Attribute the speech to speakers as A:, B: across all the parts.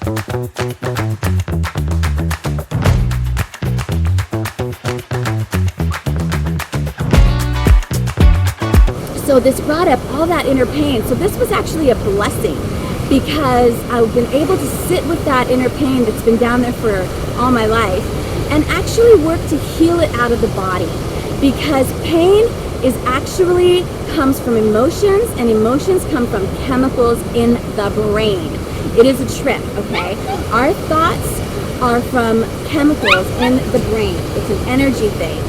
A: So this brought up all that inner pain. So this was actually a blessing, because I've been able to sit with that inner pain that's been down there for all my life and actually work to heal it out of the body. Because pain is actually comes from emotions, and emotions come from chemicals in the brain. It is a trip, okay? Our thoughts are from chemicals in the brain. It's an energy thing.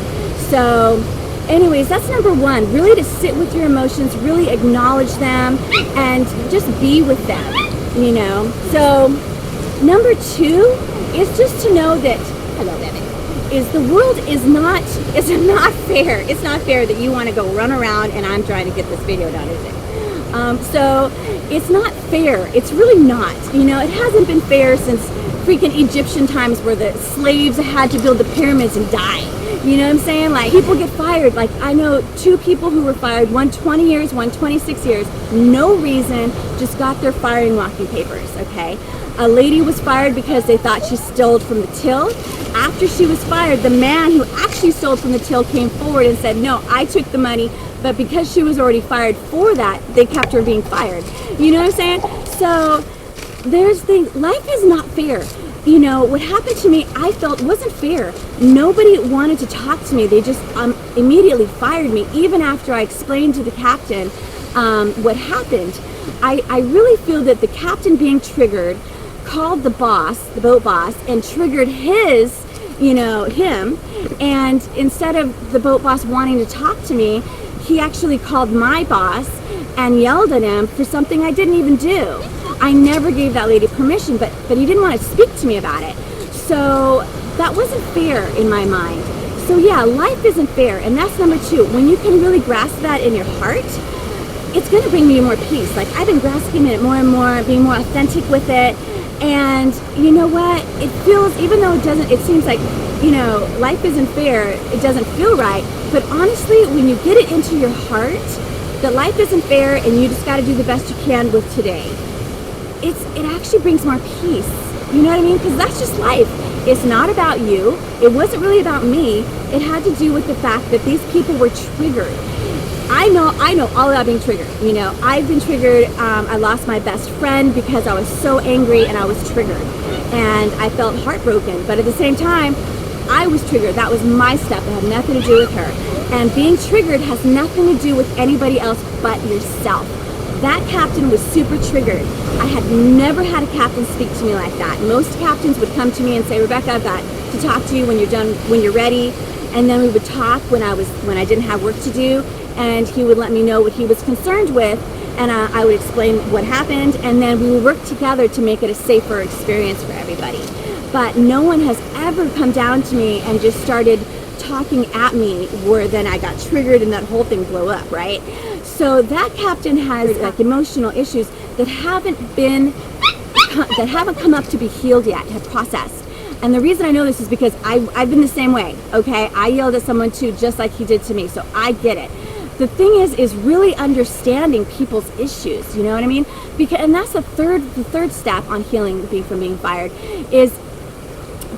A: So anyways, that's number one, really to sit with your emotions, really acknowledge them, and just be with them, you know. So number two is just to know that, hello baby, is the world is not fair. It's not fair that you want to go run around and I'm trying to get this video done, is it? So it's not fair. It's really not. You know, it hasn't been fair since freaking Egyptian times, where the slaves had to build the pyramids and die. You know what I'm saying? Like, people get fired. Like, I know 2 people who were fired, one 20 years, one 26 years, no reason, just got their firing walking papers, okay? A lady was fired because they thought she stole from the till. After she was fired, the man who actually stole from the till came forward and said, no, I took the money, but because she was already fired for that, they kept her being fired. You know what I'm saying? So there's things, life is not fair. You know, what happened to me, I felt wasn't fair. Nobody wanted to talk to me. They just immediately fired me, even after I explained to the captain what happened. I really feel that the captain, being triggered, called the boss, the boat boss, and triggered his, you know, him. And instead of the boat boss wanting to talk to me, he actually called my boss and yelled at him for something I didn't even do. I never gave that lady permission, but he didn't want to speak to me about it. So that wasn't fair in my mind. So yeah, life isn't fair, and that's number two. When you can really grasp that in your heart, it's going to bring me more peace. Like, I've been grasping it more and more, being more authentic with it. And you know what? It feels, even though it seems like, you know, life isn't fair, it doesn't feel right. But honestly, when you get it into your heart that life isn't fair and you just got to do the best you can with today, it actually brings more peace. You know what I mean? Because that's just life. It's not about you. It wasn't really about me. It had to do with the fact that these people were triggered. I know all about being triggered. You know, I've been triggered. I lost my best friend because I was so angry and I was triggered. And I felt heartbroken. But at the same time, I was triggered. That was my stuff. It had nothing to do with her. And being triggered has nothing to do with anybody else but yourself. That captain was super triggered. I had never had a captain speak to me like that. Most captains would come to me and say, Rebecca, I've got to talk to you when you're done, when you're ready. And then we would talk when I didn't have work to do, and he would let me know what he was concerned with, and I would explain what happened, and then we would work together to make it a safer experience for everybody. But no one has ever come down to me and just started talking at me, where then I got triggered and that whole thing blew up, right? So that captain has like emotional issues that haven't come up to be healed yet, have processed. And the reason I know this is because I've been the same way, okay? I yelled at someone too, just like he did to me, so I get it. The thing is really understanding people's issues, you know what I mean? And that's the third step on healing from being fired, is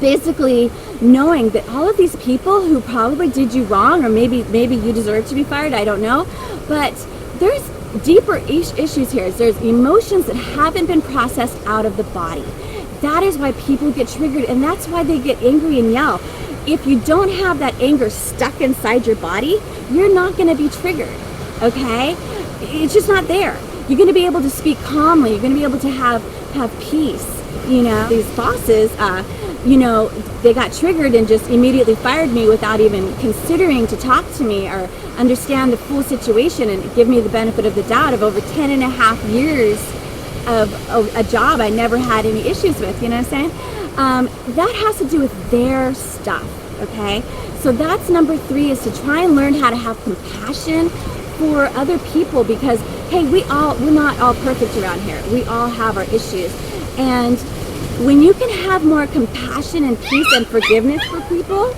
A: basically knowing that all of these people who probably did you wrong, or maybe you deserve to be fired, I don't know, but there's deeper issues here. There's emotions that haven't been processed out of the body. That is why people get triggered, and that's why they get angry and yell. If you don't have that anger stuck inside your body, you're not going to be triggered, okay? It's just not there. You're going to be able to speak calmly. You're going to be able to have peace, you know? These bosses, you know, they got triggered and just immediately fired me without even considering to talk to me or understand the full situation and give me the benefit of the doubt of over 10 and a half years of a job I never had any issues with, you know what I'm saying? That has to do with their stuff, okay? So that's number 3, is to try and learn how to have compassion for other people, because, hey, we're not all perfect around here. We all have our issues. And when you can have more compassion and peace and forgiveness for people,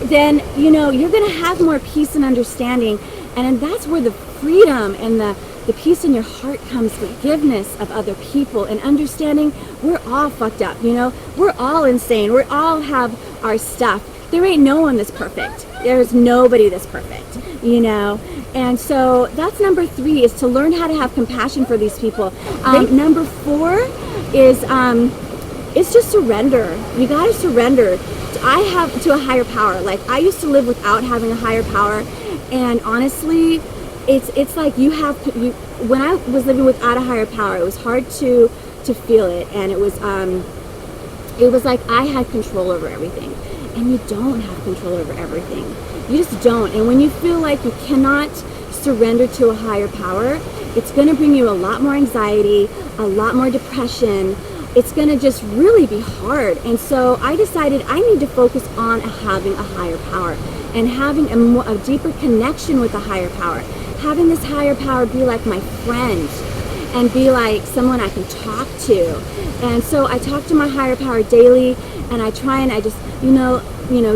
A: then, you know, you're going to have more peace and understanding. And that's where the freedom and the the peace in your heart comes forgiveness of other people and understanding we're all fucked up, you know? We're all insane. We all have our stuff. There ain't no one that's perfect. There's nobody that's perfect, you know? And so that's number 3, is to learn how to have compassion for these people. Number 4 is just surrender. You got to surrender. I have to a higher power. Like, I used to live without having a higher power, and honestly, it's like when I was living without a higher power, it was hard to feel it, and it was like I had control over everything, and you don't have control over everything. You just don't. And when you feel like you cannot surrender to a higher power, it's going to bring you a lot more anxiety, a lot more depression. It's going to just really be hard. And so I decided I need to focus on having a higher power and having a deeper connection with the higher power. Having this higher power be like my friend and be like someone I can talk to. And so I talk to my higher power daily, and I try and I just, you know,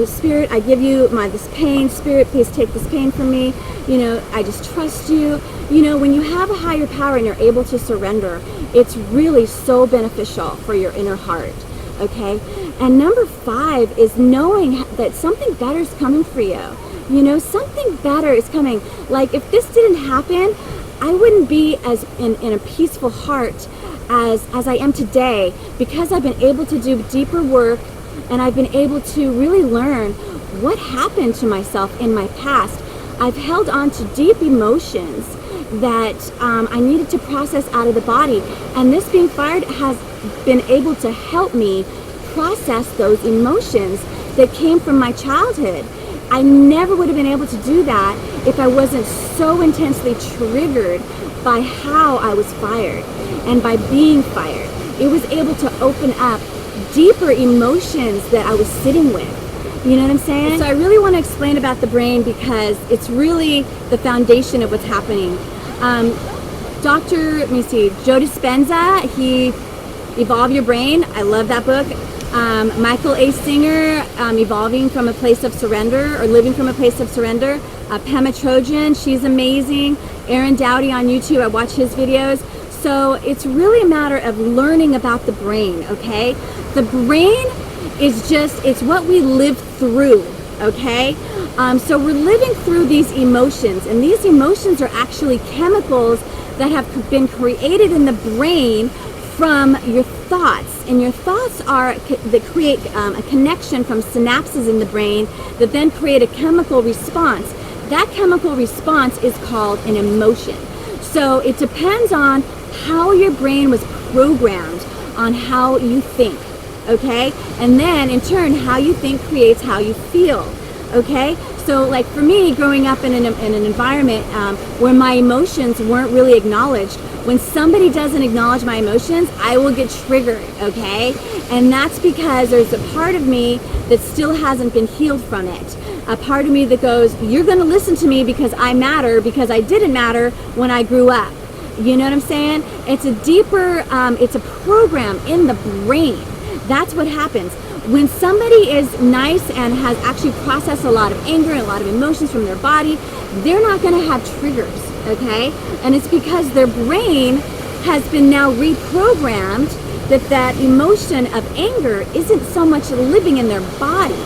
A: Spirit, I give you this pain. Spirit, please take this pain from me. You know, I just trust you. You know, when you have a higher power and you're able to surrender, it's really so beneficial for your inner heart, okay? And number 5 is knowing that something better is coming for you. You know, something better is coming. Like, if this didn't happen, I wouldn't be as in a peaceful heart as I am today, because I've been able to do deeper work, and I've been able to really learn what happened to myself in my past. I've held on to deep emotions that I needed to process out of the body, and this being fired has been able to help me process those emotions that came from my childhood. I never would have been able to do that if I wasn't so intensely triggered by how I was fired and by being fired. It was able to open up deeper emotions that I was sitting with. You know what I'm saying? So I really want to explain about the brain, because it's really the foundation of what's happening. Joe Dispenza, he Evolve Your Brain. I love that book. Michael A. Singer, Evolving from a Place of Surrender, or Living from a Place of Surrender. Pema Chodron, she's amazing. Aaron Doughty on YouTube, I watch his videos. So it's really a matter of learning about the brain, okay? The brain is it's what we live through, okay? So we're living through these emotions, and these emotions are actually chemicals that have been created in the brain from your thoughts. And your thoughts that create a connection from synapses in the brain that then create a chemical response. That chemical response is called an emotion. So it depends on how your brain was programmed on how you think, okay? And then in turn, how you think creates how you feel, okay? So like for me, growing up in an environment where my emotions weren't really acknowledged, when somebody doesn't acknowledge my emotions, I will get triggered, okay? And that's because there's a part of me that still hasn't been healed from it. A part of me that goes, you're gonna listen to me because I matter, because I didn't matter when I grew up. You know what I'm saying? It's a deeper, it's a program in the brain. That's what happens. When somebody is nice and has actually processed a lot of anger and a lot of emotions from their body, they're not gonna have triggers, okay? And it's because their brain has been now reprogrammed that emotion of anger isn't so much living in their body,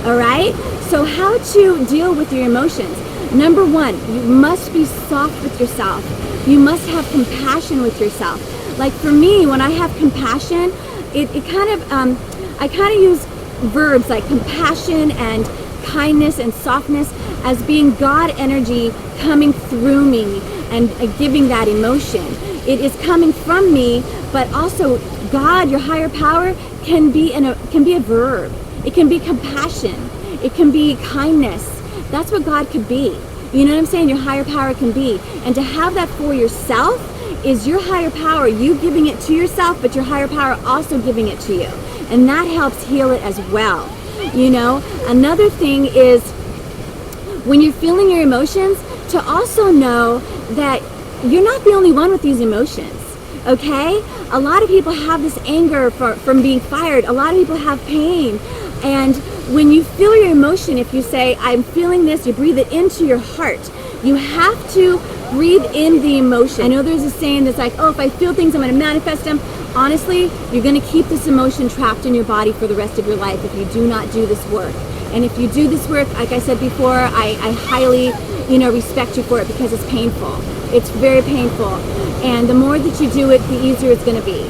A: all right? So how to deal with your emotions? Number 1, you must be soft with yourself. You must have compassion with yourself. Like for me, when I have compassion, I kind of use verbs like compassion and kindness and softness as being God energy coming through me and giving that emotion. It is coming from me, but also God, your higher power, can be a verb. It can be compassion. It can be kindness. That's what God could be. You know what I'm saying? Your higher power can be. And to have that for yourself is your higher power, you giving it to yourself, but your higher power also giving it to you. And that helps heal it as well. You know, another thing is when you're feeling your emotions, to also know that you're not the only one with these emotions. Okay? A lot of people have this anger from being fired. A lot of people have pain. And when you feel your emotion, if you say, I'm feeling this, you breathe it into your heart. You have to breathe in the emotion. I know there's a saying that's like, oh, if I feel things, I'm going to manifest them. Honestly, you're going to keep this emotion trapped in your body for the rest of your life if you do not do this work. And if you do this work, like I said before, I highly, respect you for it, because it's painful. It's very painful. And the more that you do it, the easier it's going to be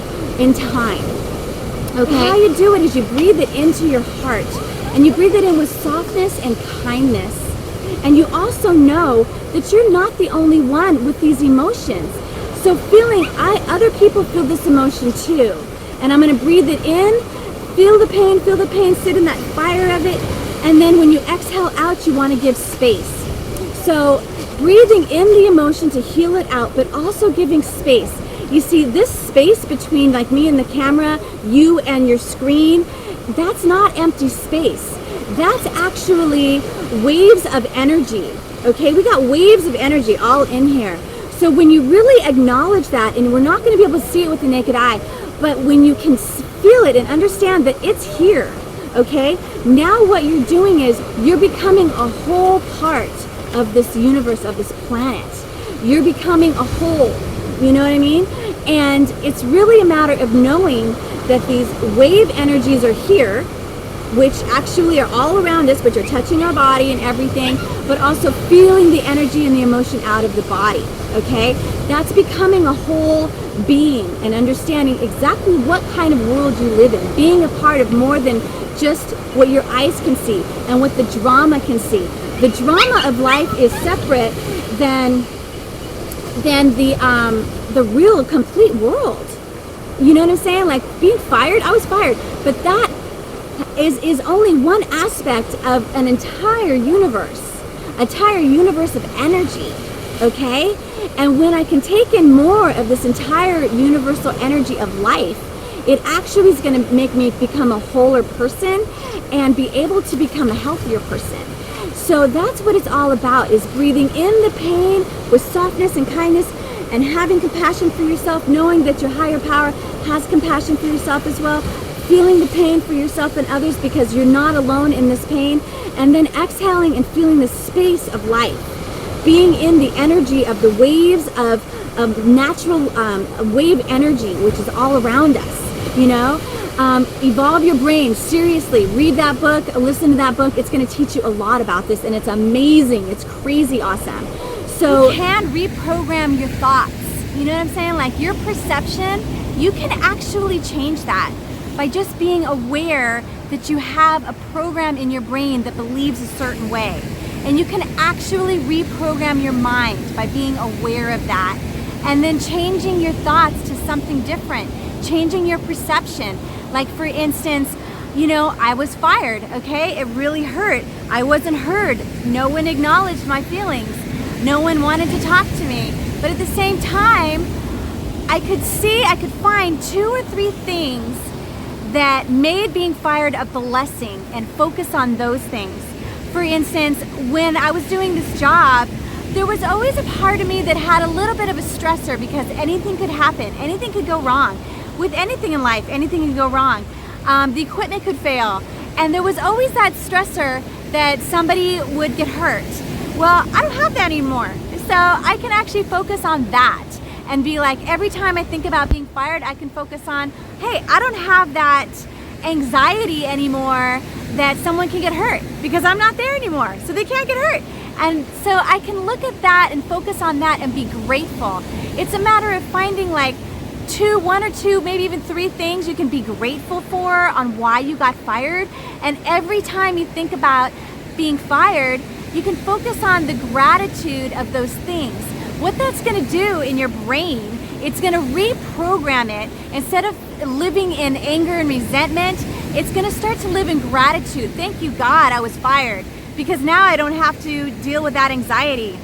A: in time. Okay? How you do it is you breathe it into your heart. And you breathe it in with softness and kindness. And you also know that you're not the only one with these emotions. So other people feel this emotion too. And I'm going to breathe it in, feel the pain, sit in that fire of it. And then when you exhale out, you want to give space. So breathing in the emotion to heal it out, but also giving space. You see, this space between like me and the camera, you and your screen, that's not empty space. That's actually waves of energy. Okay, we got waves of energy all in here. So when you really acknowledge that, and we're not going to be able to see it with the naked eye, but when you can feel it and understand that it's here, okay, now what you're doing is you're becoming a whole part of this universe, of this planet. You're becoming a whole, you know what I mean? And it's really a matter of knowing that these wave energies are here, which actually are all around us, but you're touching our body and everything, but also feeling the energy and the emotion out of the body, okay? That's becoming a whole being and understanding exactly what kind of world you live in, being a part of more than just what your eyes can see and what the drama can see. The drama of life is separate than the real complete world. You know what I'm saying? Like being fired, I was fired, but that is only one aspect of an entire universe of energy, okay? And when I can take in more of this entire universal energy of life, it actually is going to make me become a wholer person and be able to become a healthier person. So that's what it's all about, is breathing in the pain with softness and kindness and having compassion for yourself, knowing that your higher power has compassion for yourself as well, feeling the pain for yourself and others because you're not alone in this pain, and then exhaling and feeling the space of life, being in the energy of the waves of natural wave energy, which is all around us, you know. Evolve your brain. Seriously, read that book, listen to that book. It's going to teach you a lot about this, and it's amazing. It's crazy awesome. So you can reprogram your thoughts. You know what I'm saying? Like your perception, you can actually change that by just being aware that you have a program in your brain that believes a certain way. And you can actually reprogram your mind by being aware of that. And then changing your thoughts to something different, changing your perception. Like for instance, you know, I was fired, okay? It really hurt. I wasn't heard. No one acknowledged my feelings. No one wanted to talk to me. But at the same time, I could find 2 or 3 things that made being fired a blessing and focus on those things. For instance, when I was doing this job, there was always a part of me that had a little bit of a stressor because anything could happen, anything could go wrong. With anything in life, anything can go wrong. The equipment could fail. And there was always that stressor that somebody would get hurt. Well, I don't have that anymore. So I can actually focus on that and be like, every time I think about being fired, I can focus on, hey, I don't have that anxiety anymore that someone can get hurt because I'm not there anymore. So they can't get hurt. And so I can look at that and focus on that and be grateful. It's a matter of finding like 1 or 2, maybe even 3 things you can be grateful for on why you got fired. And every time you think about being fired, you can focus on the gratitude of those things. What that's going to do in your brain, it's going to reprogram it. Instead of living in anger and resentment, it's going to start to live in gratitude. Thank you, God, I was fired, because now I don't have to deal with that anxiety.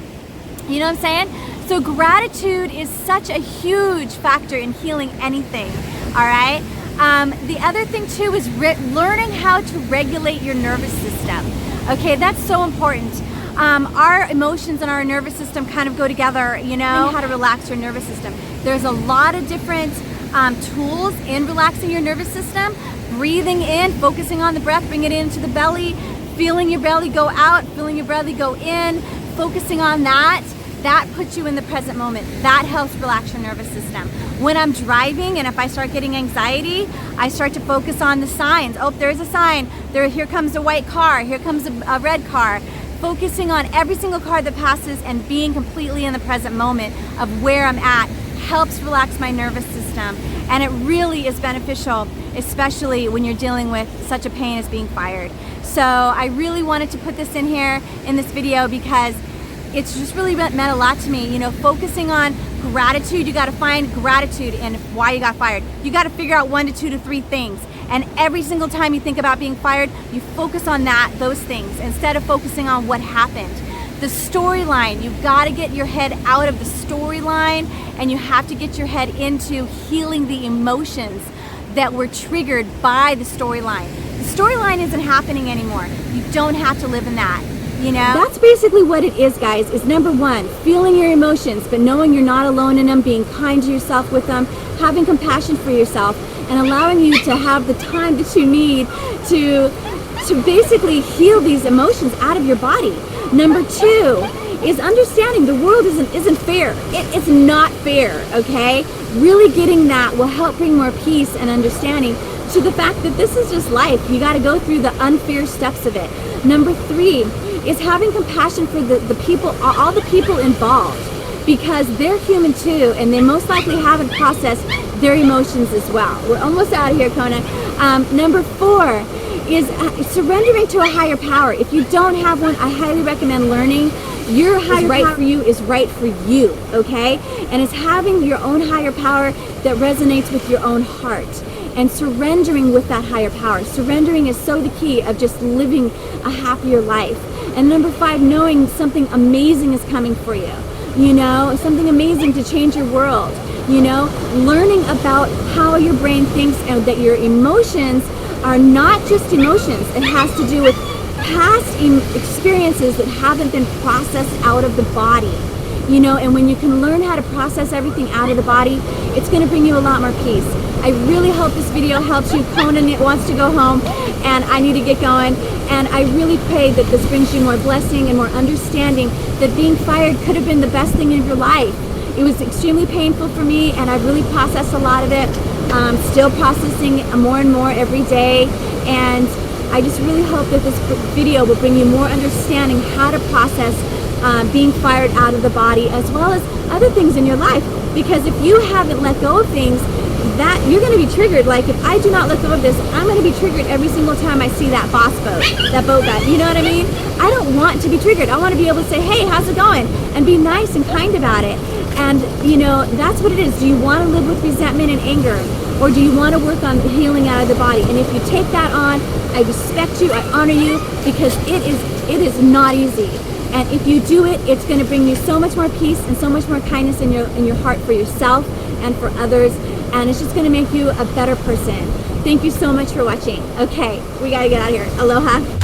A: You know what I'm saying? So gratitude is such a huge factor in healing anything, all right? The other thing too is learning how to regulate your nervous system. Okay, that's so important. Our emotions and our nervous system kind of go together, you know, how to relax your nervous system. There's a lot of different tools in relaxing your nervous system. Breathing in, focusing on the breath, bring it into the belly, feeling your belly go out, feeling your belly go in, focusing on that
B: that puts you in the present moment. That helps relax your nervous system. When I'm driving and if I start getting anxiety, I start to focus on the signs. Oh, there's a sign. Here comes a white car. Here comes a red car. Focusing on every single car that passes and being completely in the present moment of where I'm at helps relax my nervous system. And it really is beneficial, especially when you're dealing with such a pain as being fired. So I really wanted to put this in here in this video because it's just really meant a lot to me. You know, focusing on gratitude, you got to find gratitude in why you got fired. You got to figure out 1 to 2 to 3 things. And every single time you think about being fired, you focus on those things instead of focusing on what happened. The storyline, you've got to get your head out of the storyline and you have to get your head into healing the emotions that were triggered by the storyline. The storyline isn't happening anymore. You don't have to live in that, you know?
A: That's basically what it is, guys, is number 1, feeling your emotions, but knowing you're not alone in them, being kind to yourself with them, having compassion for yourself, and allowing you to have the time that you need to basically heal these emotions out of your body. Number 2 is understanding the world isn't fair. It's not fair, okay? Really getting that will help bring more peace and understanding to the fact that this is just life. You got to go through the unfair steps of it. Number 3 is having compassion for the people, all the people involved, because they're human too, and they most likely haven't processed their emotions as well. We're almost out of here, Kona. Number 4 is surrendering to a higher power. If you don't have one, I highly recommend learning. Your higher right for you is right for you, okay? And it's having your own higher power that resonates with your own heart and surrendering with that higher power. Surrendering is so the key of just living a happier life. And number 5, knowing something amazing is coming for you. You know, something amazing to change your world. You know, learning about how your brain thinks and that your emotions are not just emotions. It has to do with past experiences that haven't been processed out of the body. You know, and when you can learn how to process everything out of the body, it's going to bring you a lot more peace. I really hope this video helps you. Conan wants to go home and I need to get going. And I really pray that this brings you more blessing and more understanding that being fired could have been the best thing in your life. It was extremely painful for me and I've really processed a lot of it. Still processing more and more every day. And I just really hope that this video will bring you more understanding how to process being fired out of the body as well as other things in your life. Because if you haven't let go of things, that you're going to be triggered. Like if I do not let go of this, I'm going to be triggered every single time I see that boss boat, that boat guy. You know what I mean? I don't want to be triggered. I want to be able to say, hey, how's it going? And be nice and kind about it. And you know, that's what it is. Do you want to live with resentment and anger? Or do you want to work on healing out of the body? And if you take that on, I respect you, I honor you, because it is not easy. And if you do it, it's going to bring you so much more peace and so much more kindness in your heart for yourself and for others. And it's just going to make you a better person. Thank you so much for watching. Okay, we got to get out of here. Aloha.